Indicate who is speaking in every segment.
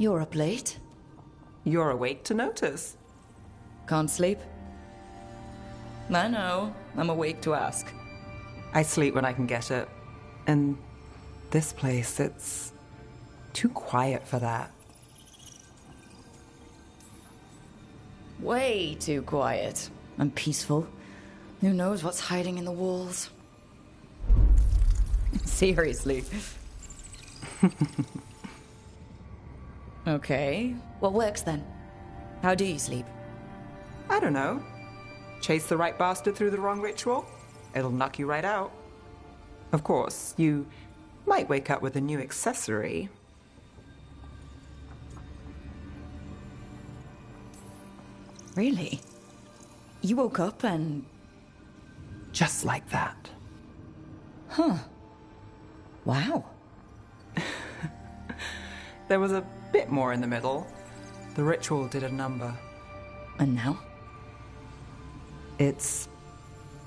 Speaker 1: You're up late.
Speaker 2: You're awake to notice.
Speaker 1: Can't sleep? I know. I'm awake to ask.
Speaker 2: I sleep when I can get it. And this place, it's too quiet for that.
Speaker 1: Way too quiet. And peaceful. Who knows what's hiding in the walls? Seriously. Okay. What works then? How do you sleep?
Speaker 2: I don't know. Chase the right bastard through the wrong ritual? It'll knock you right out. Of course, you might wake up with a new accessory.
Speaker 1: Really? You woke up and...
Speaker 2: Just like that.
Speaker 1: Huh. Wow.
Speaker 2: There was a bit more in the middle. The ritual did a number.
Speaker 1: And now?
Speaker 2: It's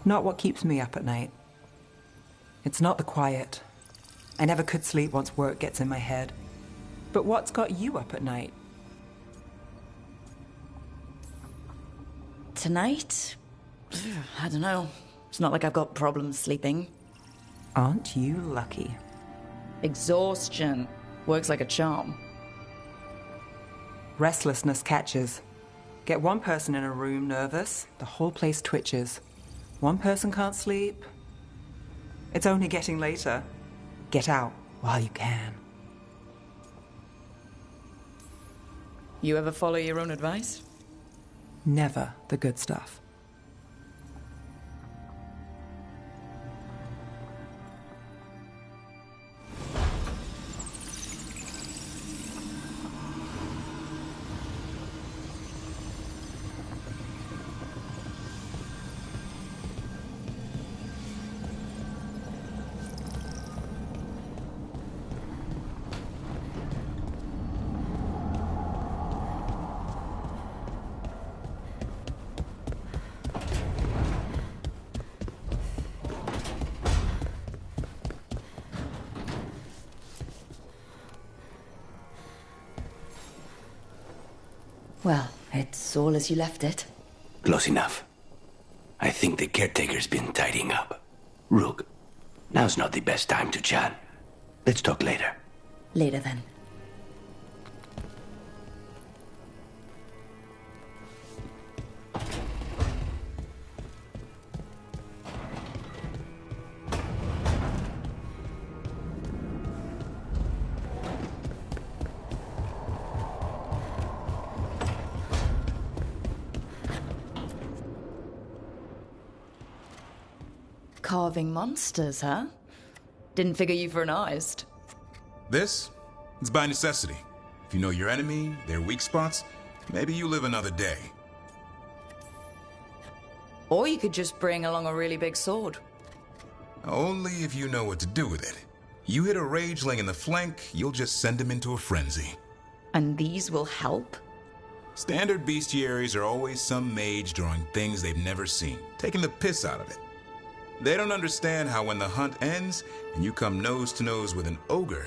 Speaker 2: not what keeps me up at night. It's not the quiet. I never could sleep once work gets in my head. But what's got you up at night?
Speaker 1: Tonight? I don't know. It's not like I've got problems sleeping.
Speaker 2: Aren't you lucky?
Speaker 1: Exhaustion. Works like a charm.
Speaker 2: Restlessness catches. Get one person in a room nervous, the whole place twitches. One person can't sleep. It's only getting later. Get out while you can.
Speaker 1: You ever follow your own advice?
Speaker 2: Never the good stuff.
Speaker 1: Well, it's all as you left it.
Speaker 3: Close enough. I think the caretaker's been tidying up. Rook, now's not the best time to chat. Let's talk later.
Speaker 1: Later then. Carving monsters, huh? Didn't figure you for an artist.
Speaker 4: This? It's by necessity. If you know your enemy, their weak spots, maybe you live another day.
Speaker 1: Or you could just bring along a really big sword.
Speaker 4: Only if you know what to do with it. You hit a rageling in the flank, you'll just send him into a frenzy.
Speaker 1: And these will help?
Speaker 4: Standard bestiaries are always some mage drawing things they've never seen, taking the piss out of it. They don't understand how when the hunt ends and you come nose to nose with an ogre,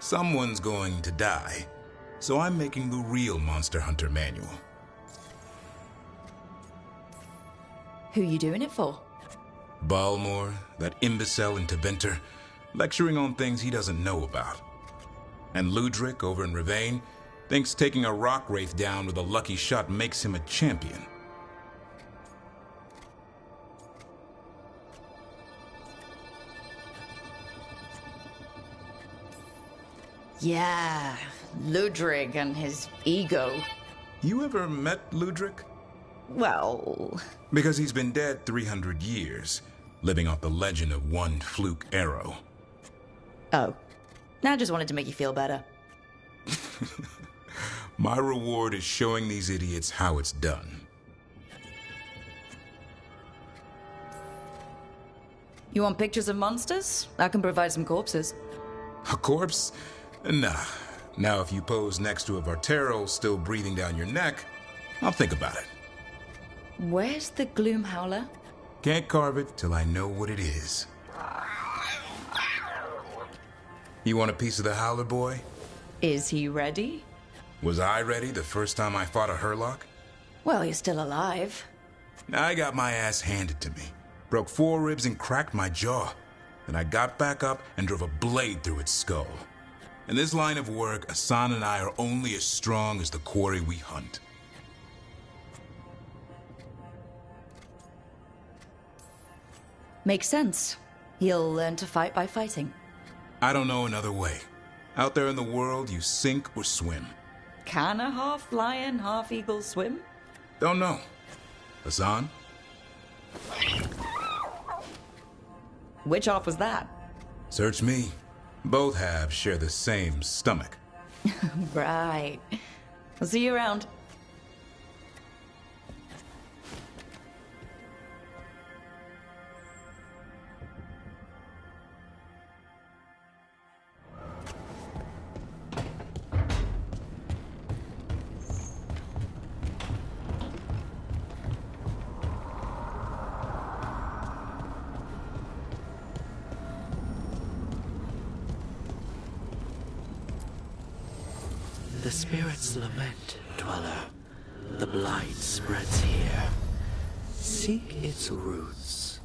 Speaker 4: someone's going to die. So I'm making the real Monster Hunter manual.
Speaker 1: Who you doing it for?
Speaker 4: Balmor, that imbecile in Teventer, lecturing on things he doesn't know about. And Ludric over in Ravane thinks taking a rock wraith down with a lucky shot makes him a champion.
Speaker 1: Yeah, Ludrig and his ego.
Speaker 4: You ever met Ludric?
Speaker 1: Well...
Speaker 4: Because he's been dead 300 years, living off the legend of one fluke arrow.
Speaker 1: Oh. I just wanted to make you feel better.
Speaker 4: My reward is showing these idiots how it's done.
Speaker 1: You want pictures of monsters? I can provide some corpses.
Speaker 4: A corpse? Nah. Now if you pose next to a Vartero still breathing down your neck, I'll think about it.
Speaker 1: Where's the Gloom Howler?
Speaker 4: Can't carve it till I know what it is. You want a piece of the Howler, boy?
Speaker 1: Is he ready?
Speaker 4: Was I ready the first time I fought a Herlock?
Speaker 1: Well, you're still alive.
Speaker 4: I got my ass handed to me. Broke 4 ribs and cracked my jaw. Then I got back up and drove a blade through its skull. In this line of work, Asan and I are only as strong as the quarry we hunt.
Speaker 1: Makes sense. He'll learn to fight by fighting.
Speaker 4: I don't know another way. Out there in the world, you sink or swim.
Speaker 1: Can a half lion, half eagle swim?
Speaker 4: Don't know. Asan?
Speaker 1: Which half was that?
Speaker 4: Search me. Both halves share the same stomach.
Speaker 1: Right. I'll see you around.
Speaker 5: The spirits lament, dweller. The blight spreads here. Seek its roots.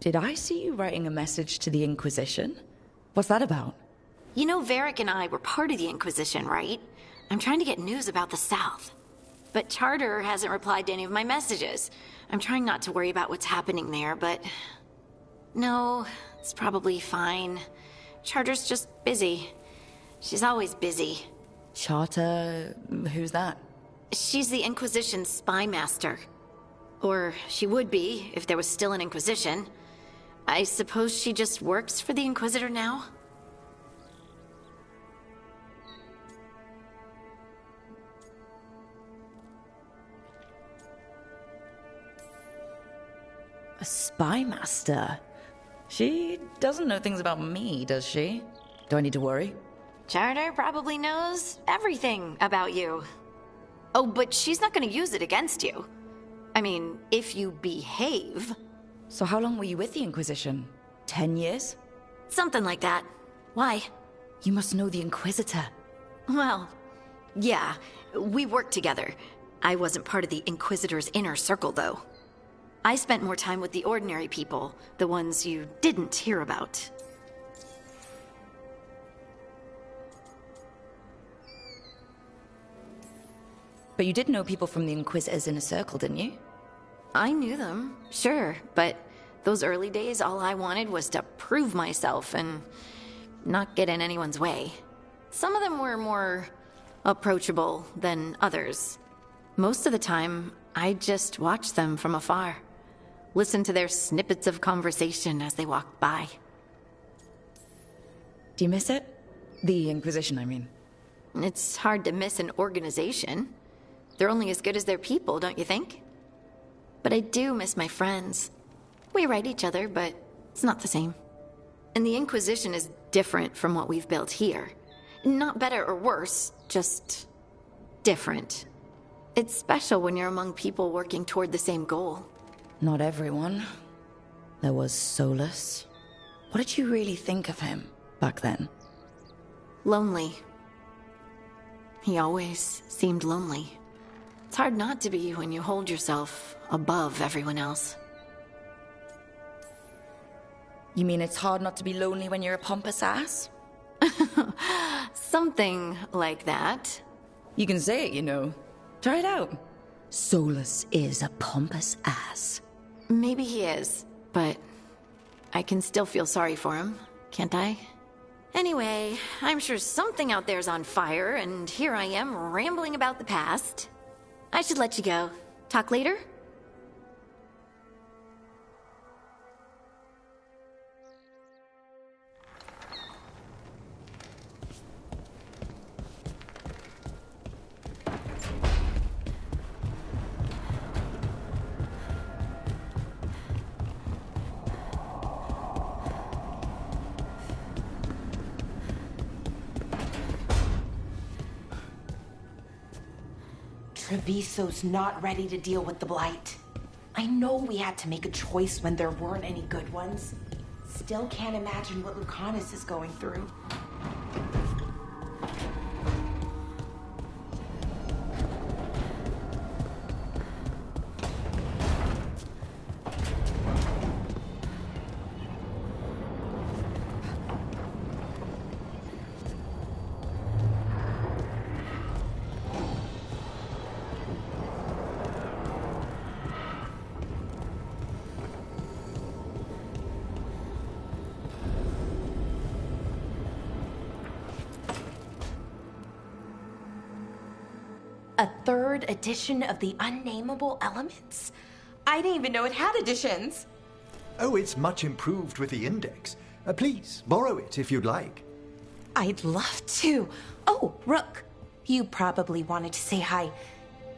Speaker 1: Did I see you writing a message to the Inquisition? What's that about?
Speaker 6: You know, Varric and I were part of the Inquisition, right? I'm trying to get news about the South. But Charter hasn't replied to any of my messages. I'm trying not to worry about what's happening there, but... No, it's probably fine. Charter's just busy. She's always busy.
Speaker 1: Charter... who's that?
Speaker 6: She's the Inquisition's spy master. Or she would be, if there was still an Inquisition. I suppose she just works for the Inquisitor now?
Speaker 1: A spy master? She doesn't know things about me, does she? Do I need to worry?
Speaker 6: Charter probably knows everything about you. Oh, but she's not gonna use it against you. I mean, if you behave.
Speaker 1: So how long were you with the Inquisition? 10 years?
Speaker 6: Something like that. Why?
Speaker 1: You must know the Inquisitor.
Speaker 6: Well, yeah, we worked together. I wasn't part of the Inquisitor's inner circle, though. I spent more time with the ordinary people, the ones you didn't hear about.
Speaker 1: But you did know people from the Inquisitor's inner circle, didn't you?
Speaker 6: I knew them, sure, but those early days, all I wanted was to prove myself and not get in anyone's way. Some of them were more approachable than others. Most of the time, I just watched them from afar. Listened to their snippets of conversation as they walked by.
Speaker 1: Do you miss it? The Inquisition, I mean.
Speaker 6: It's hard to miss an organization. They're only as good as their people, don't you think? But I do miss my friends. We write each other, but it's not the same. And the Inquisition is different from what we've built here. Not better or worse, just different. It's special when you're among people working toward the same goal.
Speaker 1: Not everyone. There was Solus. What did you really think of him back then?
Speaker 6: Lonely. He always seemed lonely. It's hard not to be when you hold yourself above everyone else.
Speaker 1: You mean it's hard not to be lonely when you're a pompous ass?
Speaker 6: Something like that.
Speaker 1: You can say it, you know. Try it out. Solus is a pompous ass.
Speaker 6: Maybe he is, but I can still feel sorry for him, can't I? Anyway, I'm sure something out there's on fire, and here I am rambling about the past. I should let you go. Talk later?
Speaker 7: Treviso's not ready to deal with the Blight. I know we had to make a choice when there weren't any good ones. Still can't imagine what Lucanus is going through. A third edition of the Unnameable Elements? I didn't even know it had editions.
Speaker 8: Oh, it's much improved with the index. Please, borrow it if you'd like.
Speaker 7: I'd love to. Oh, Rook, you probably wanted to say hi.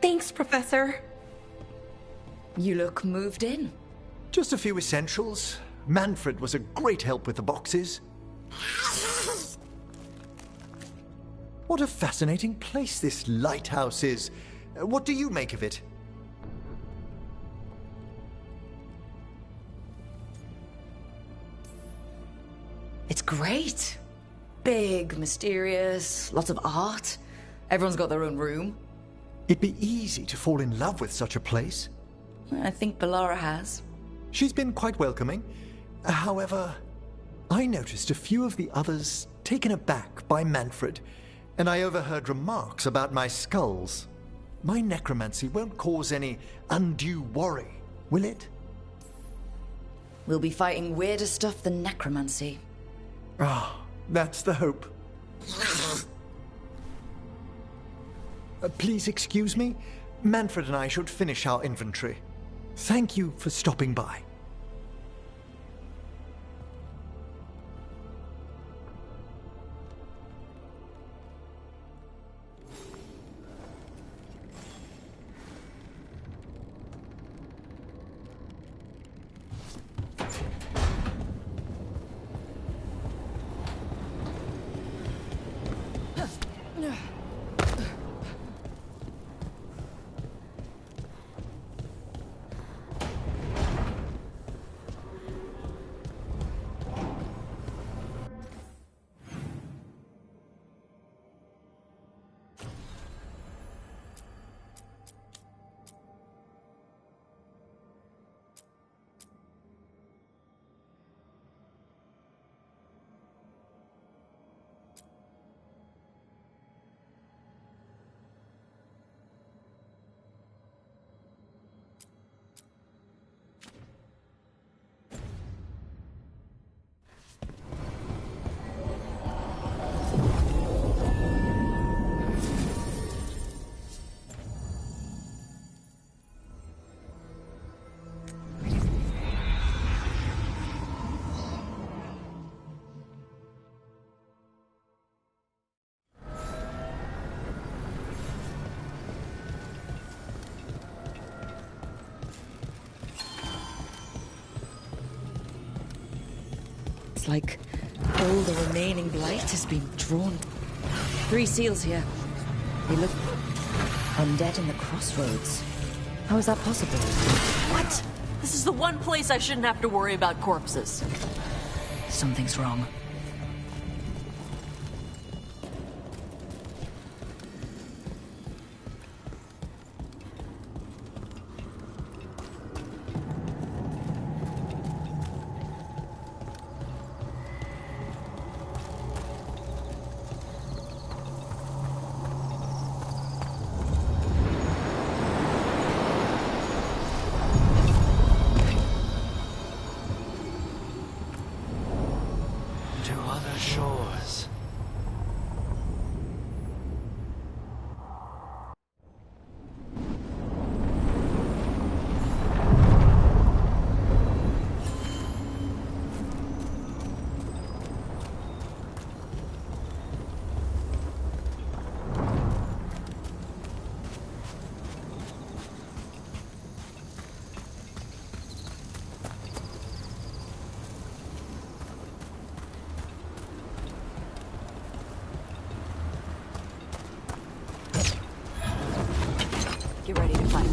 Speaker 7: Thanks, Professor.
Speaker 1: You look moved in.
Speaker 8: Just a few essentials. Manfred was a great help with the boxes. What a fascinating place this lighthouse is. What do you make of it?
Speaker 1: It's great. Big, mysterious, lots of art. Everyone's got their own room.
Speaker 8: It'd be easy to fall in love with such a place.
Speaker 1: I think Bellara has.
Speaker 8: She's been quite welcoming. However, I noticed a few of the others taken aback by Manfred, and I overheard remarks about my skulls. My necromancy won't cause any undue worry, will it?
Speaker 1: We'll be fighting weirder stuff than necromancy.
Speaker 8: Ah, that's the hope. Please excuse me. Manfred and I should finish our inventory. Thank you for stopping by.
Speaker 1: It's like all the remaining blight has been drawn. 3 seals here. They look undead in the crossroads. How is that possible?
Speaker 9: What? This is the one place I shouldn't have to worry about corpses.
Speaker 1: Something's wrong.
Speaker 5: Shores.
Speaker 9: Get ready to fight.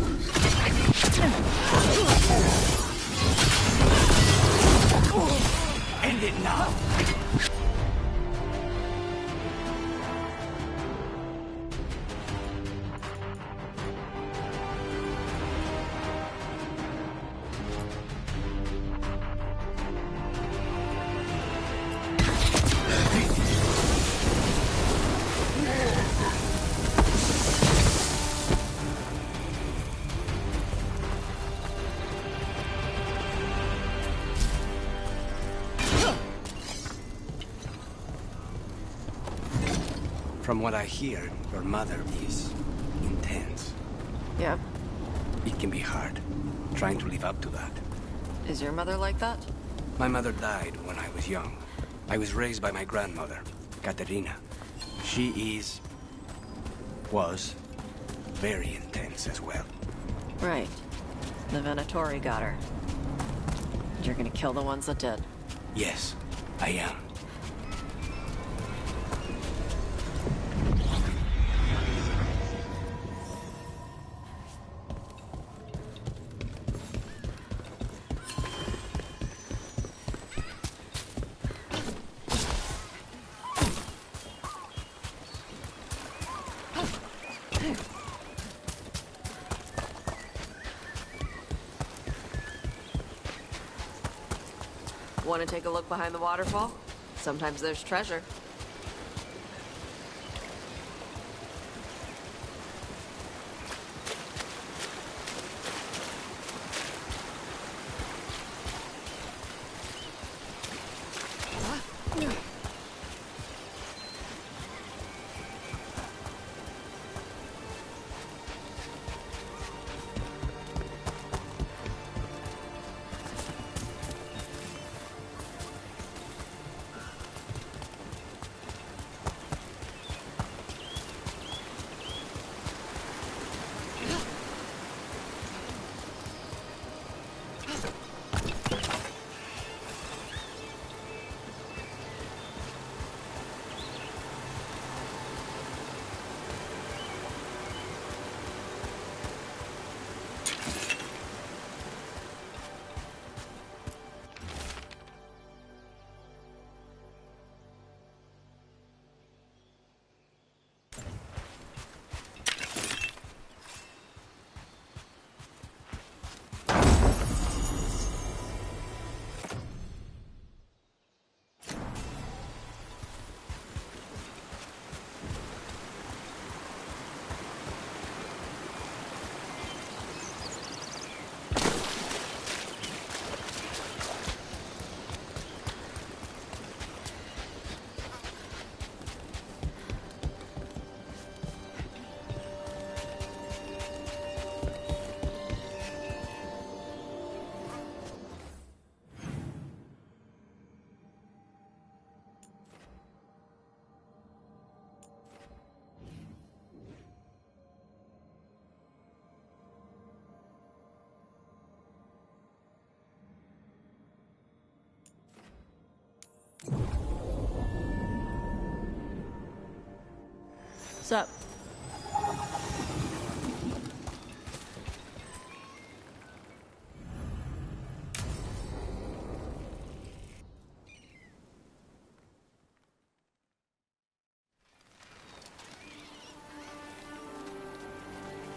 Speaker 3: End it now!
Speaker 10: From what I hear, your mother is intense.
Speaker 9: Yeah.
Speaker 10: It can be hard, trying to live up to that.
Speaker 9: Is your mother like that?
Speaker 10: My mother died when I was young. I was raised by my grandmother, Katerina. She was very intense as well.
Speaker 9: Right. The Venatori got her. You're gonna kill the ones that did.
Speaker 10: Yes, I am.
Speaker 9: Want to take a look behind the waterfall? Sometimes there's treasure. Sup?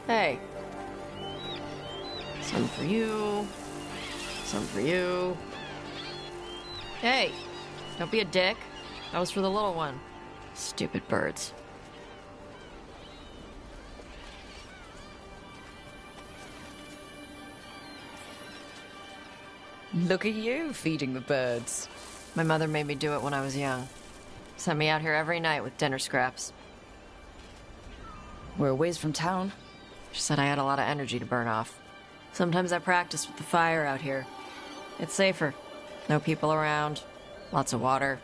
Speaker 9: Hey. Some for you. Some for you. Hey, don't be a dick. That was for the little one. Stupid birds.
Speaker 1: Look at you, feeding the birds.
Speaker 9: My mother made me do it when I was young. Sent me out here every night with dinner scraps.
Speaker 1: We're a ways from town.
Speaker 9: She said I had a lot of energy to burn off. Sometimes I practice with the fire out here. It's safer. No people around. Lots of water.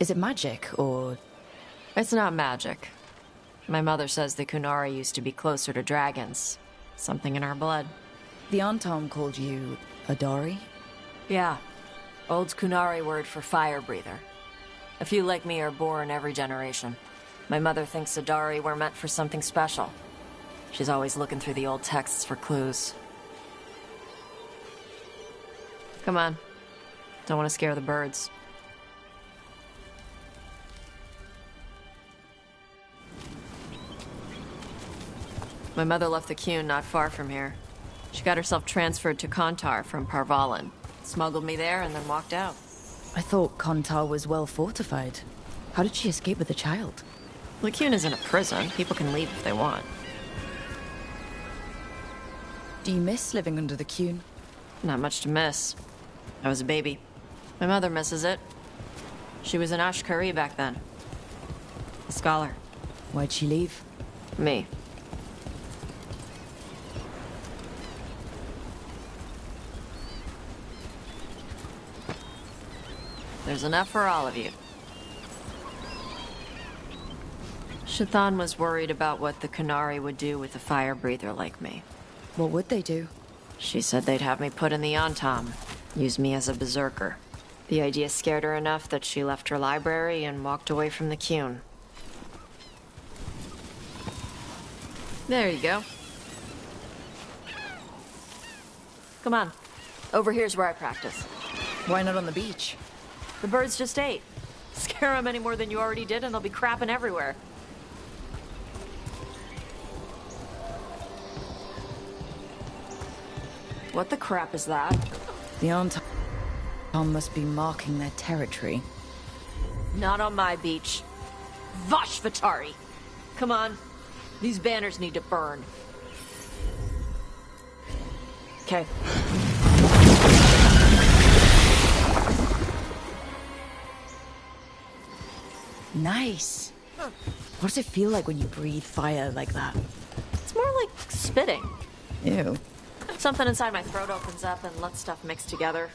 Speaker 1: Is it magic, or...?
Speaker 9: It's not magic. My mother says the Kunari used to be closer to dragons. Something in our blood.
Speaker 1: The Antom called you Adari?
Speaker 9: Yeah. Old Kunari word for fire breather. A few like me are born every generation. My mother thinks Adari were meant for something special. She's always looking through the old texts for clues. Come on. Don't want to scare the birds. My mother left the Qun not far from here. She got herself transferred to Kontar from Parvalan. Smuggled me there and then walked out.
Speaker 1: I thought Kontar was well fortified. How did she escape with a child?
Speaker 9: The Qun isn't a prison. People can leave if they want.
Speaker 1: Do you miss living under the Qun?
Speaker 9: Not much to miss. I was a baby. My mother misses it. She was an Ashkari back then. A scholar.
Speaker 1: Why'd she leave?
Speaker 9: Me. There's enough for all of you. Shathan was worried about what the Kunari would do with a fire breather like me.
Speaker 1: What would they do?
Speaker 9: She said they'd have me put in the Antom, use me as a berserker. The idea scared her enough that she left her library and walked away from the Qun. There you go. Come on. Over here's where I practice.
Speaker 1: Why not on the beach?
Speaker 9: The birds just ate. Scare them any more than you already did and they'll be crapping everywhere. What the crap is that?
Speaker 1: The Antom must be marking their territory.
Speaker 9: Not on my beach. Vosh Vatari! Come on. These banners need to burn. Okay.
Speaker 1: Nice. What does it feel like when you breathe fire like that?
Speaker 9: It's more like spitting.
Speaker 1: Ew.
Speaker 9: Something inside my throat opens up and lets stuff mix together.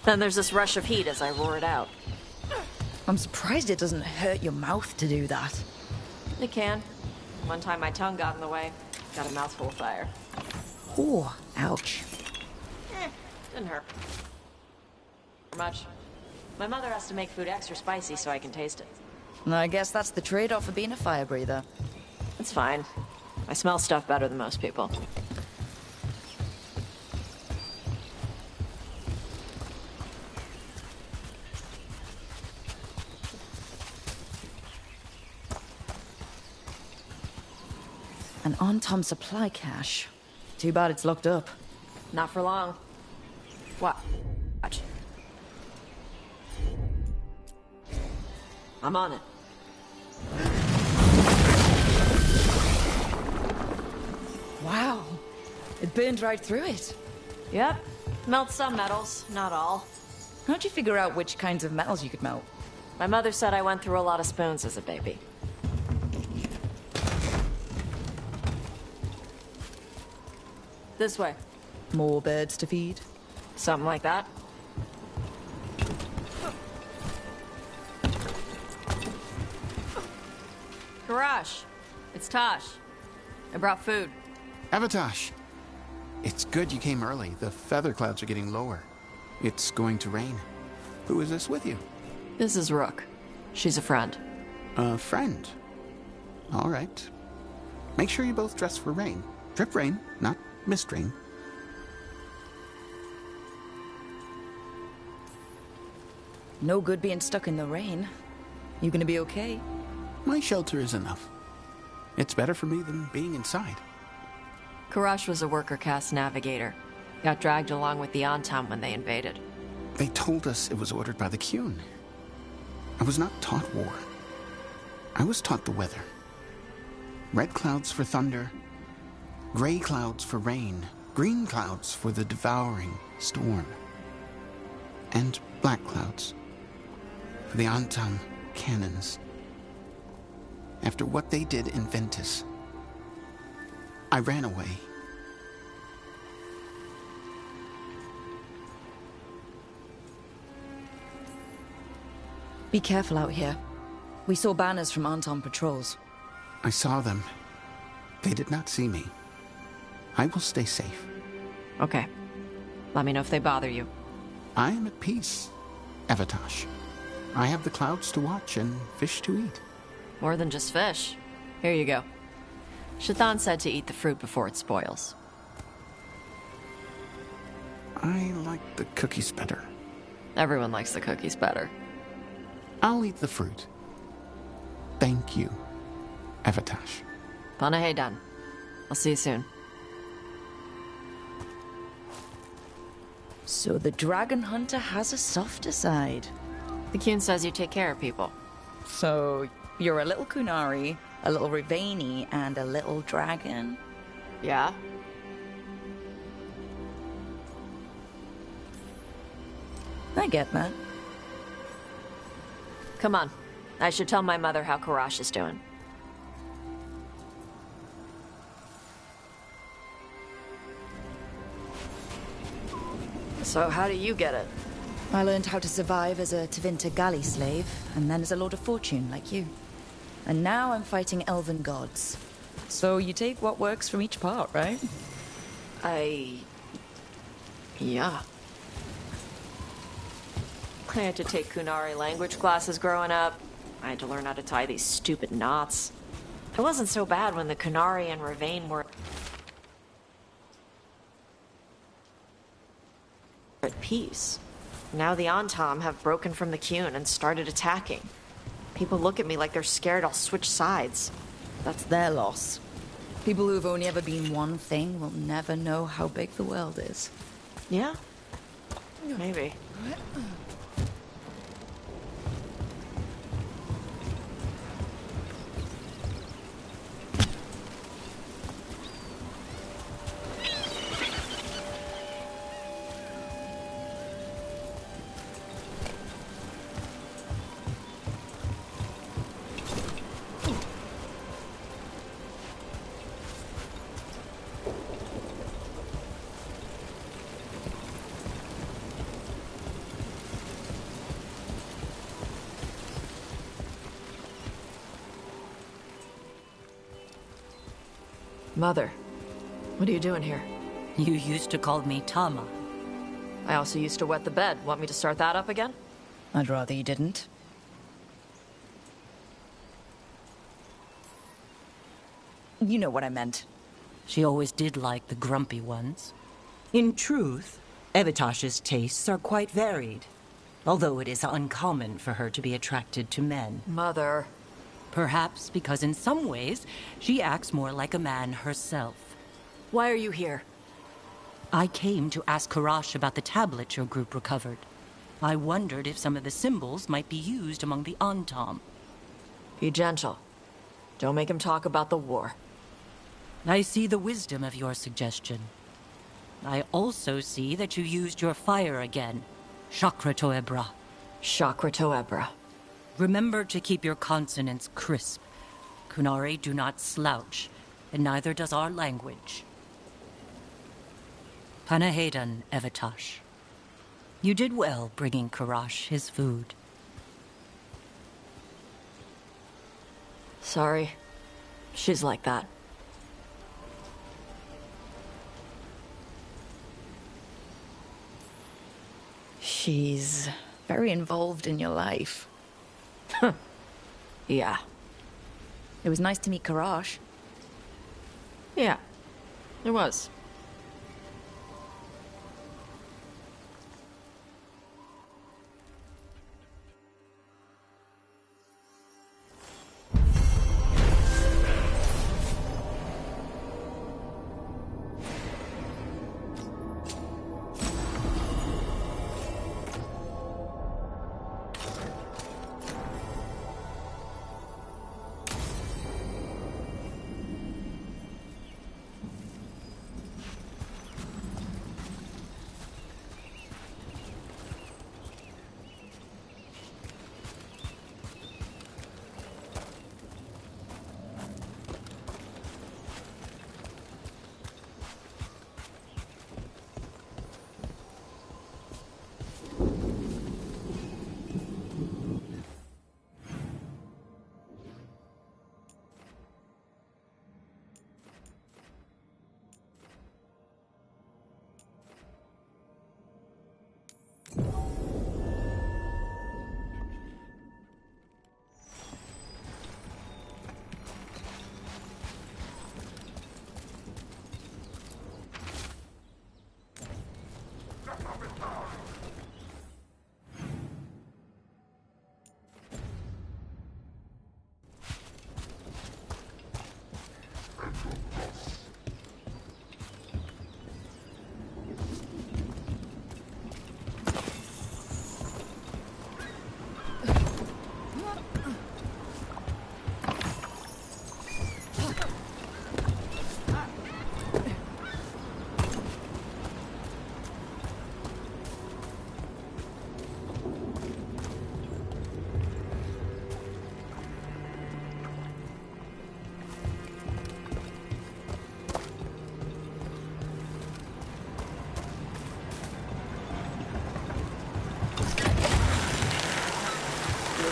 Speaker 9: Then there's this rush of heat as I roar it out.
Speaker 1: I'm surprised it doesn't hurt your mouth to do that.
Speaker 9: It can. One time my tongue got in the way. Got a mouthful of fire.
Speaker 1: Oh, ouch.
Speaker 9: Didn't hurt. Much. My mother has to make food extra spicy so I can taste it.
Speaker 1: I guess that's the trade-off of being a fire breather.
Speaker 9: It's fine. I smell stuff better than most people.
Speaker 1: An Antom supply cache. Too bad it's locked up.
Speaker 9: Not for long. What? Watch. I'm on it.
Speaker 1: Wow. It burned right through it.
Speaker 9: Yep. Melt some metals, not all.
Speaker 1: How'd you figure out which kinds of metals you could melt?
Speaker 9: My mother said I went through a lot of spoons as a baby. This way.
Speaker 1: More birds to feed?
Speaker 9: Something like that. Karash, it's Tosh. I brought food.
Speaker 11: Avatosh, it's good you came early. The feather clouds are getting lower. It's going to rain. Who is this with you?
Speaker 9: This is Rook. She's a friend.
Speaker 11: A friend? All right. Make sure you both dress for rain. Drip rain, not mist rain.
Speaker 1: No good being stuck in the rain. You gonna be okay?
Speaker 11: My shelter is enough. It's better for me than being inside.
Speaker 9: Karash was a worker caste navigator. Got dragged along with the Antam when they invaded.
Speaker 11: They told us it was ordered by the Qun. I was not taught war. I was taught the weather. Red clouds for thunder, gray clouds for rain, green clouds for the devouring storm, and black clouds for the Antam cannons. After what they did in Ventus, I ran away.
Speaker 1: Be careful out here. We saw banners from Anton patrols.
Speaker 11: I saw them. They did not see me. I will stay safe.
Speaker 9: Okay. Let me know if they bother you.
Speaker 11: I am at peace, Evatash. I have the clouds to watch and fish to eat.
Speaker 9: More than just fish. Here you go. Shathan said to eat the fruit before it spoils.
Speaker 11: I like the cookies better.
Speaker 9: Everyone likes the cookies better.
Speaker 11: I'll eat the fruit. Thank you, Evatash.
Speaker 9: Panaheydan. I'll see you soon.
Speaker 1: So the dragon hunter has a softer side.
Speaker 9: The Qun says you take care of people.
Speaker 1: So you're a little Kunari, a little Rivani, and a little dragon?
Speaker 9: Yeah?
Speaker 1: I get that.
Speaker 9: Come on. I should tell my mother how Karash is doing. So how do you get it?
Speaker 1: I learned how to survive as a Tevinter galley slave, and then as a Lord of Fortune, like you. And now I'm fighting elven gods. So you take what works from each part, right?
Speaker 9: Yeah. I had to take Kunari language classes growing up. I had to learn how to tie these stupid knots. It wasn't so bad when the Kunari and Ravain were at peace. Now the Antam have broken from the Qun and started attacking. People look at me like they're scared I'll switch sides.
Speaker 1: That's their loss. People who've only ever been one thing will never know how big the world is.
Speaker 9: Yeah? Maybe. Mother, what are you doing here?
Speaker 12: You used to call me Tama.
Speaker 9: I also used to wet the bed. Want me to start that up again?
Speaker 1: I'd rather you didn't. You know what I meant.
Speaker 12: She always did like the grumpy ones. In truth, Evitash's tastes are quite varied, although it is uncommon for her to be attracted to men.
Speaker 9: Mother.
Speaker 12: Perhaps because in some ways, she acts more like a man herself.
Speaker 9: Why are you here?
Speaker 12: I came to ask Karash about the tablet your group recovered. I wondered if some of the symbols might be used among the Antam.
Speaker 9: Be gentle. Don't make him talk about the war.
Speaker 12: I see the wisdom of your suggestion. I also see that you used your fire again. Chakra Toebra.
Speaker 9: Chakra Toebra.
Speaker 12: Remember to keep your consonants crisp. Kunari do not slouch, and neither does our language. Panaheydan, Evatash. You did well bringing Karash his food.
Speaker 9: Sorry. She's like that.
Speaker 1: She's very involved in your life.
Speaker 9: Yeah.
Speaker 1: It was nice to meet Karash.
Speaker 9: Yeah, it was.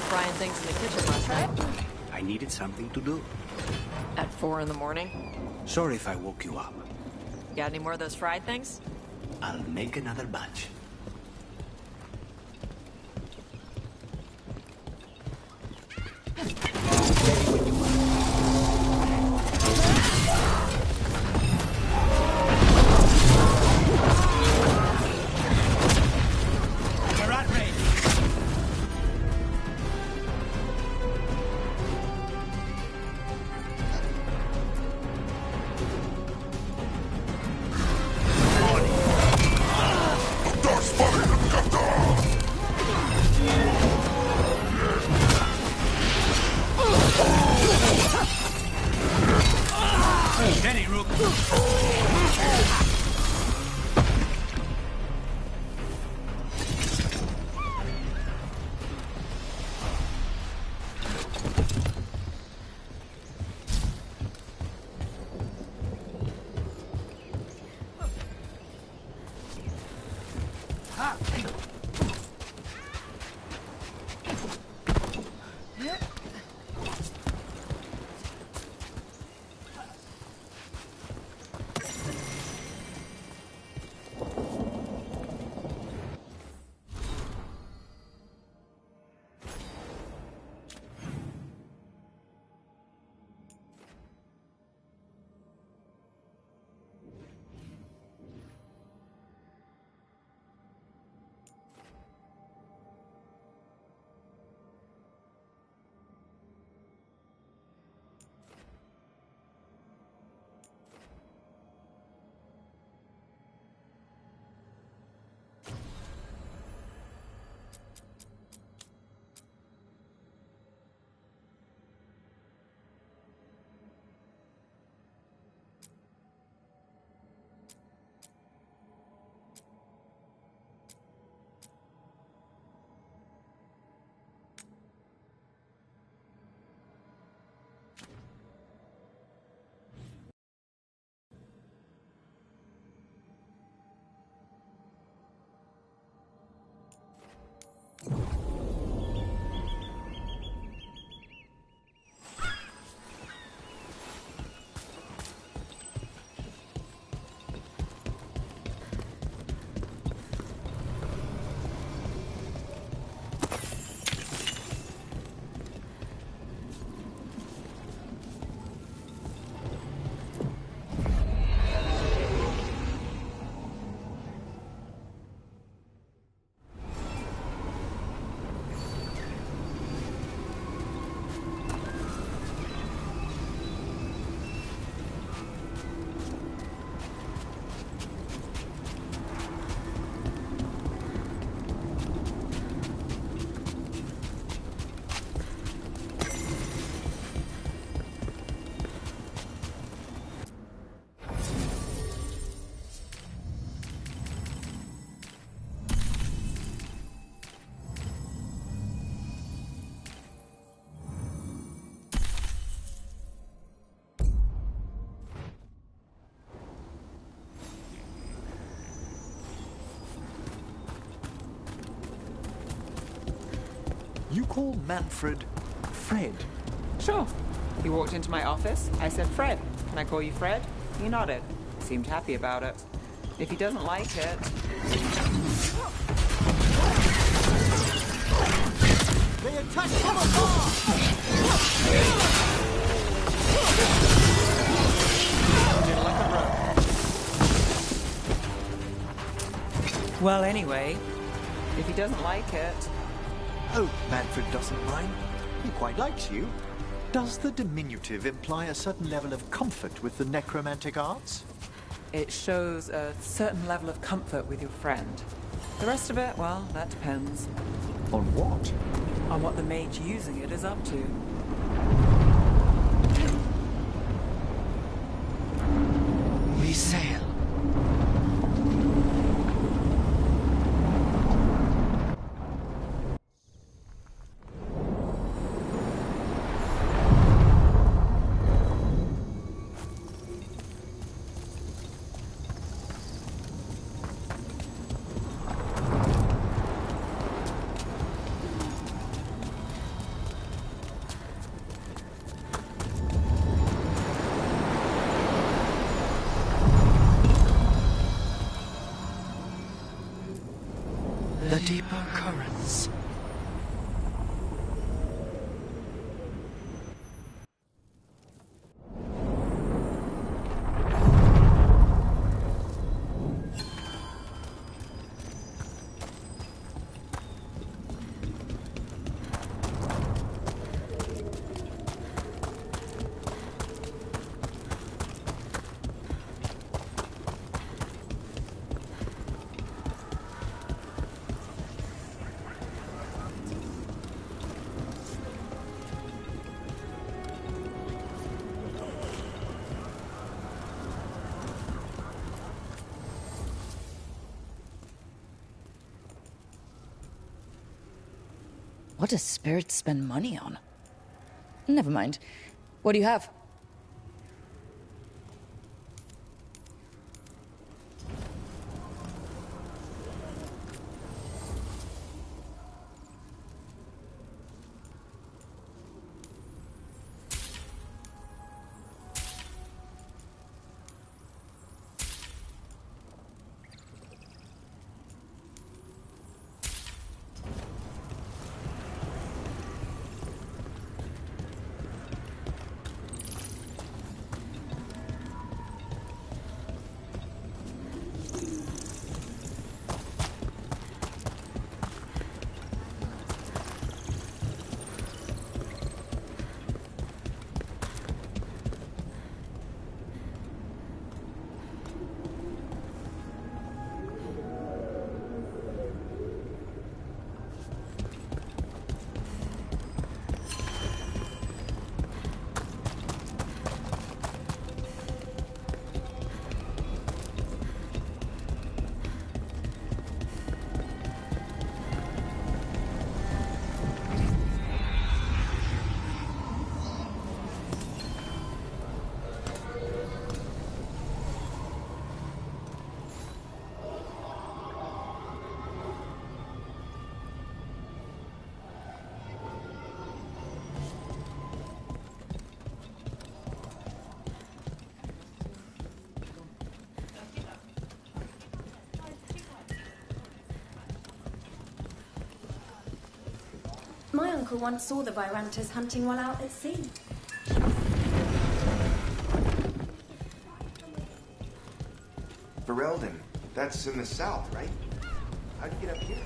Speaker 9: Frying things in the kitchen last night.
Speaker 10: I needed something to do.
Speaker 9: At 4 in the morning?
Speaker 10: Sorry if I woke you up.
Speaker 9: Got any more of those fried things?
Speaker 10: I'll make another batch.
Speaker 13: Dark
Speaker 8: you call Manfred Fred?
Speaker 2: Sure. He walked into my office. I said, Fred, can I call you Fred? He nodded. Seemed happy about it. If he doesn't like it...
Speaker 8: They attack from afar!
Speaker 2: Well, anyway, if he doesn't like it...
Speaker 8: Oh, Manfred doesn't mind. He quite likes you. Does the diminutive imply a certain level of comfort with the necromantic arts?
Speaker 2: It shows a certain level of comfort with your friend. The rest of it, well, that depends.
Speaker 8: On what?
Speaker 2: On what the mage using it is up to.
Speaker 5: We sail. The deeper currents.
Speaker 1: What does spirits spend money on? Never mind. What do you have?
Speaker 13: My uncle once saw the Virantas hunting while out at sea.
Speaker 14: Ferelden, that's in the south, right? How'd you get up here?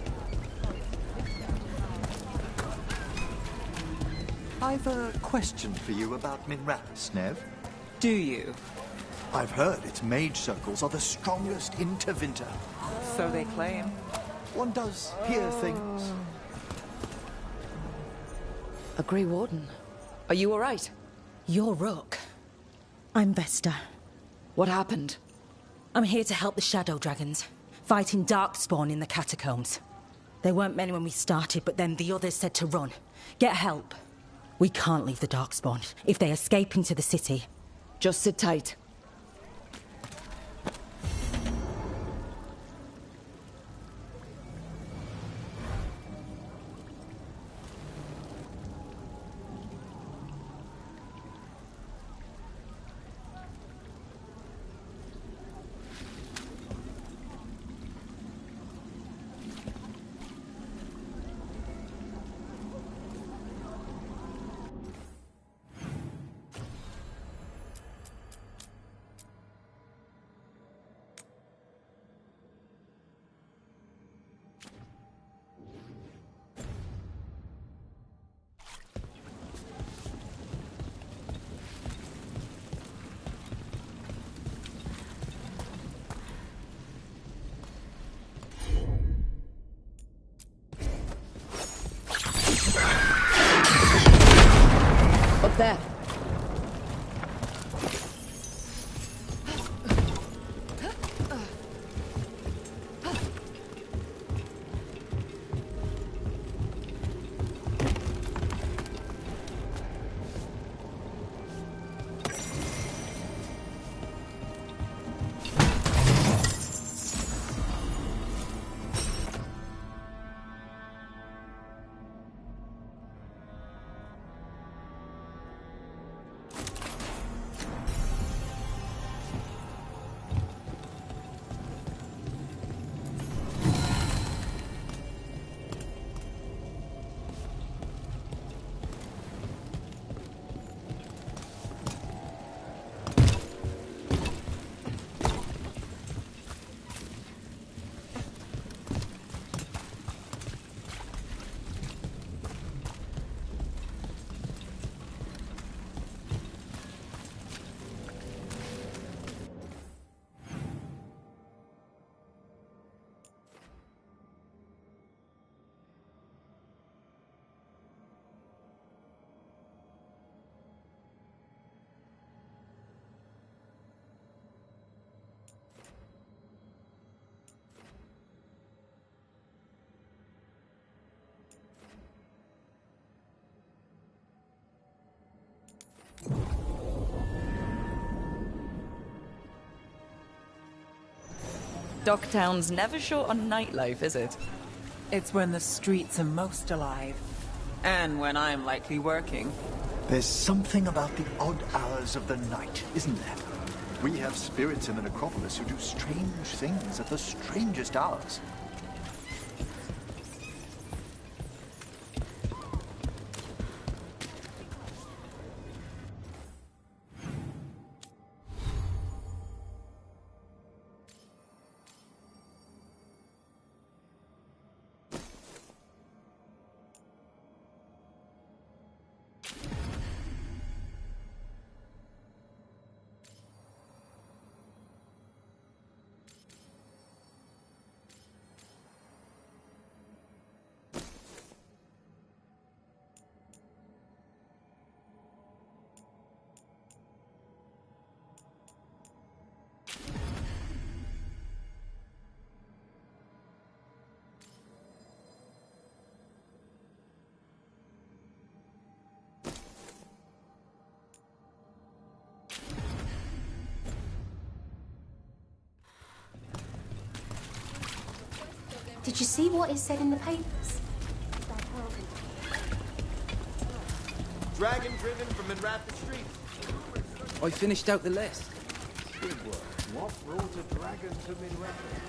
Speaker 8: I've a question for you about Minrath, Nev.
Speaker 2: Do you?
Speaker 8: I've heard its mage circles are the strongest in Tevinter.
Speaker 2: So they claim.
Speaker 8: One does hear things.
Speaker 1: A Grey Warden. Are you all right?
Speaker 15: You're Rook. I'm Vesta.
Speaker 1: What happened?
Speaker 15: I'm here to help the Shadow Dragons, fighting Darkspawn in the catacombs. There weren't many when we started, but then the others said to run. Get help. We can't leave the Darkspawn if they escape into the city.
Speaker 1: Just sit tight. Docktown's never short on nightlife, is it?
Speaker 2: It's when the streets are most alive. And when I'm likely working.
Speaker 8: There's something about the odd hours of the night, isn't there? We have spirits in the necropolis who do strange things at the strangest hours.
Speaker 13: Did you see what it said in the papers?
Speaker 14: Dragon driven from Enrapid Street.
Speaker 10: I finished out the list.
Speaker 14: Good work. What brought a dragon to Enrapid?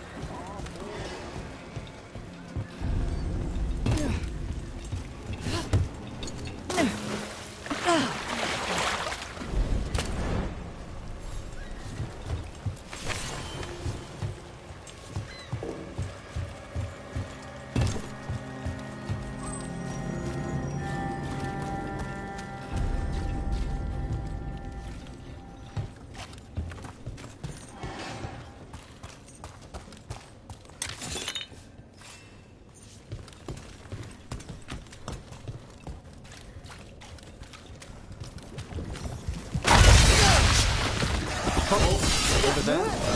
Speaker 14: Over there?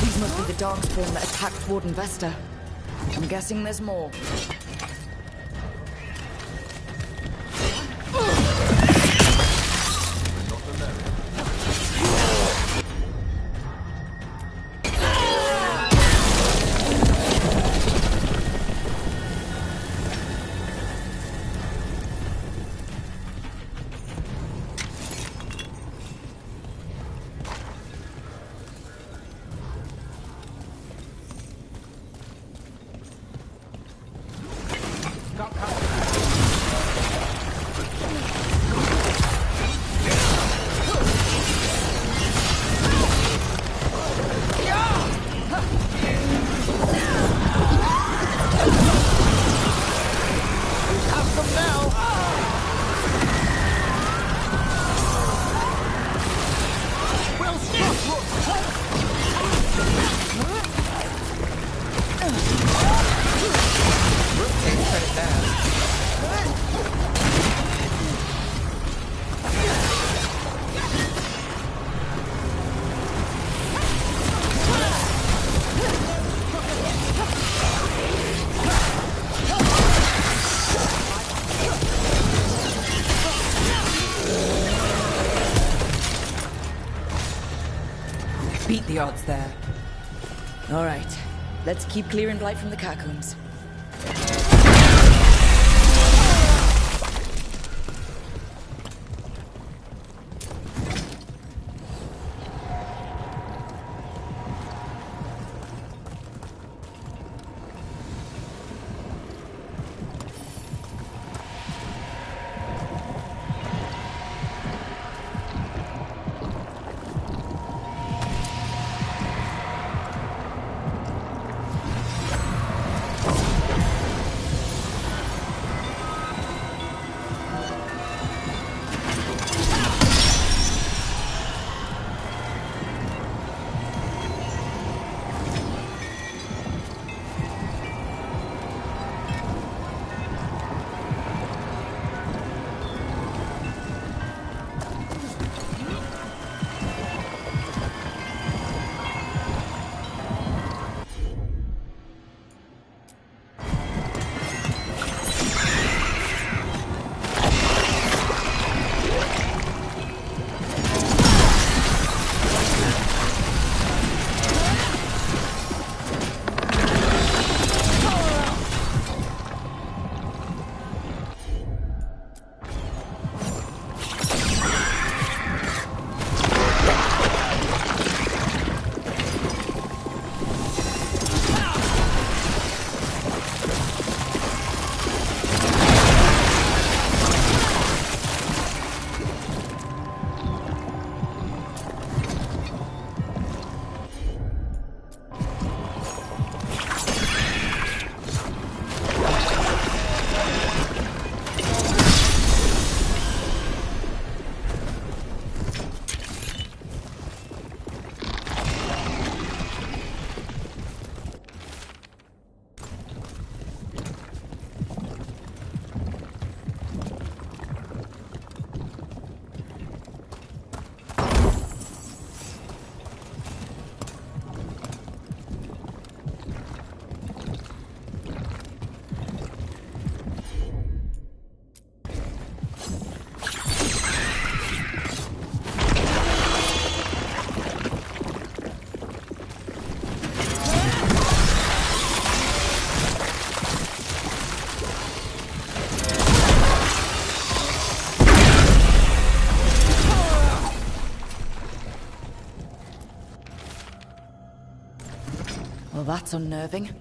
Speaker 1: These must be the darkspawn that attacked Warden Vesta. I'm guessing there's more.
Speaker 2: Beat the odds there.
Speaker 1: All right, let's keep clearing blight from the catacombs. Well, that's unnerving.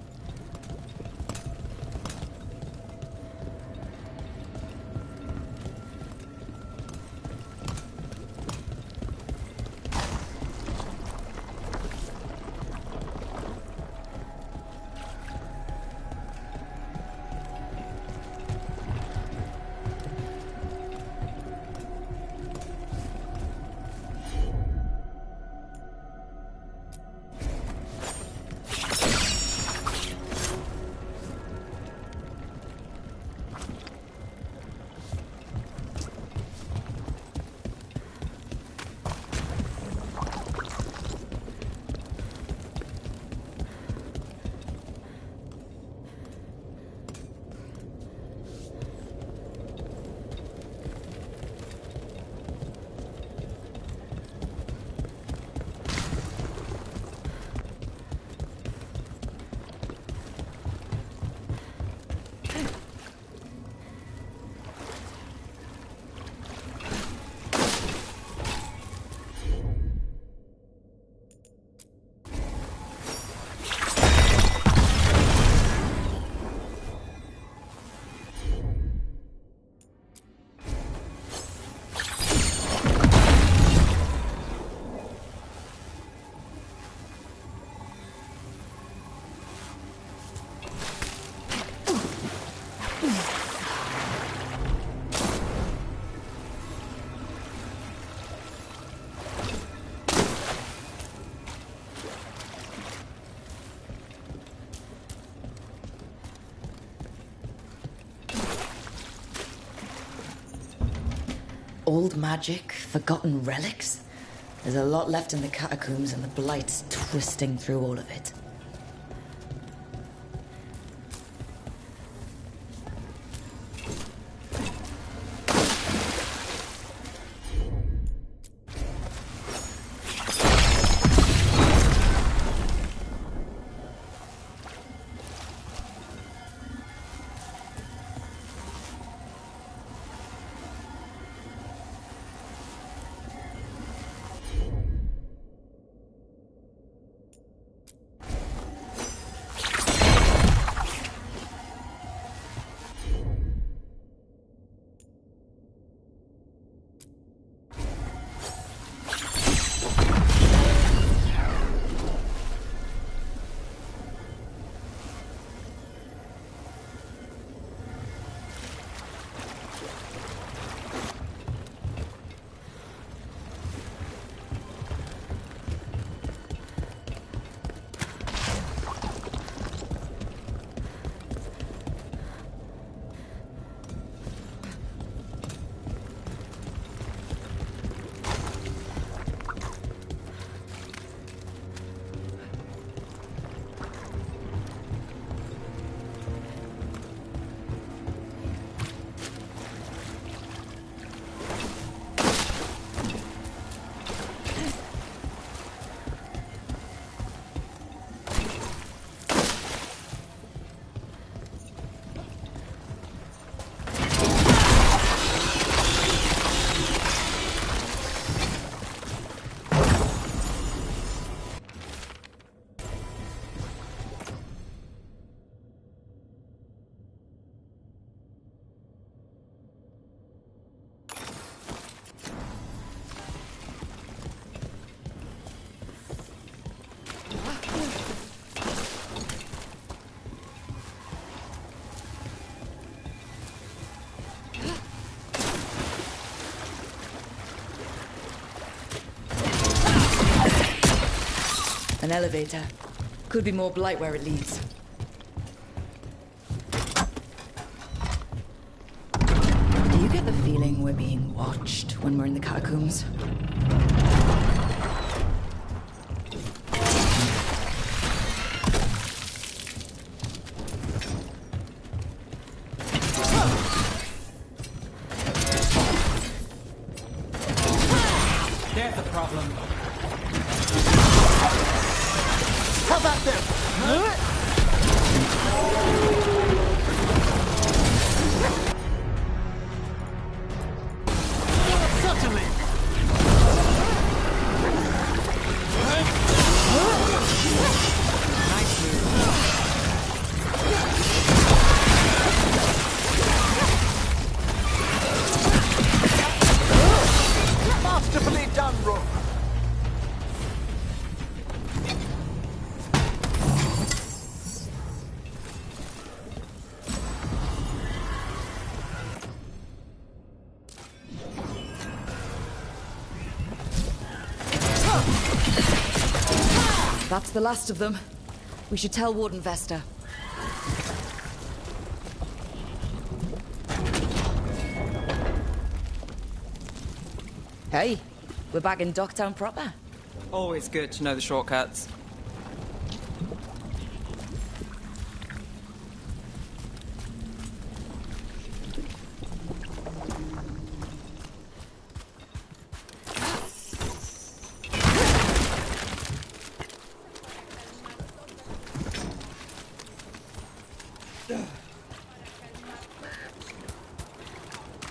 Speaker 1: Old magic, forgotten relics. There's a lot left in the catacombs and the Blight's twisting through all of it. An elevator. Could be more Blight where it leads. Do you get the feeling we're being watched when we're in the catacombs?
Speaker 16: There's a problem.
Speaker 17: How about them? Certainly.
Speaker 16: Nice move.
Speaker 1: That's the last of them. We should tell Warden Vesta. Hey, we're back in Docktown proper.
Speaker 2: Always good to know the shortcuts.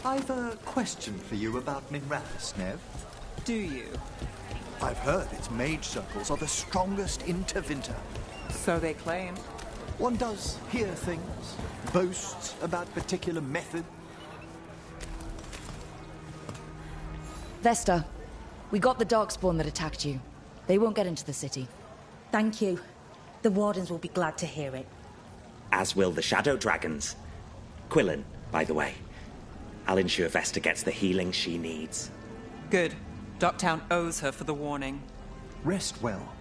Speaker 8: I've a question for you about Minrathous, Nev.
Speaker 2: Do you?
Speaker 8: I've heard its mage circles are the strongest in Tevinter.
Speaker 2: So they claim.
Speaker 8: One does hear things, boasts about particular method.
Speaker 1: Vesta, we got the Darkspawn that attacked you. They won't get into the city.
Speaker 15: Thank you. The Wardens will be glad to hear it.
Speaker 18: As will the Shadow Dragons. Quillen, by the way. I'll ensure Vesta gets the healing she needs.
Speaker 2: Good. Docktown owes her for the warning.
Speaker 8: Rest well.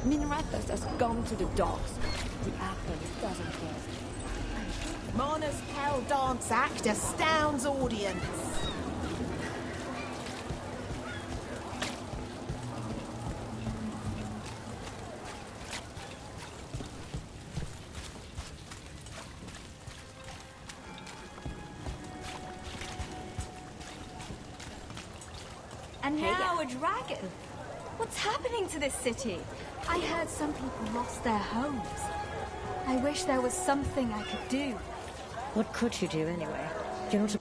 Speaker 19: Minrathous has gone to the docks. The apple doesn't care.
Speaker 7: Mona's Pell Dance Act astounds audience.
Speaker 20: And now a dragon. What's happening to this city? I heard some people lost their homes. I wish there was something I could do.
Speaker 9: What could you do anyway? You're not a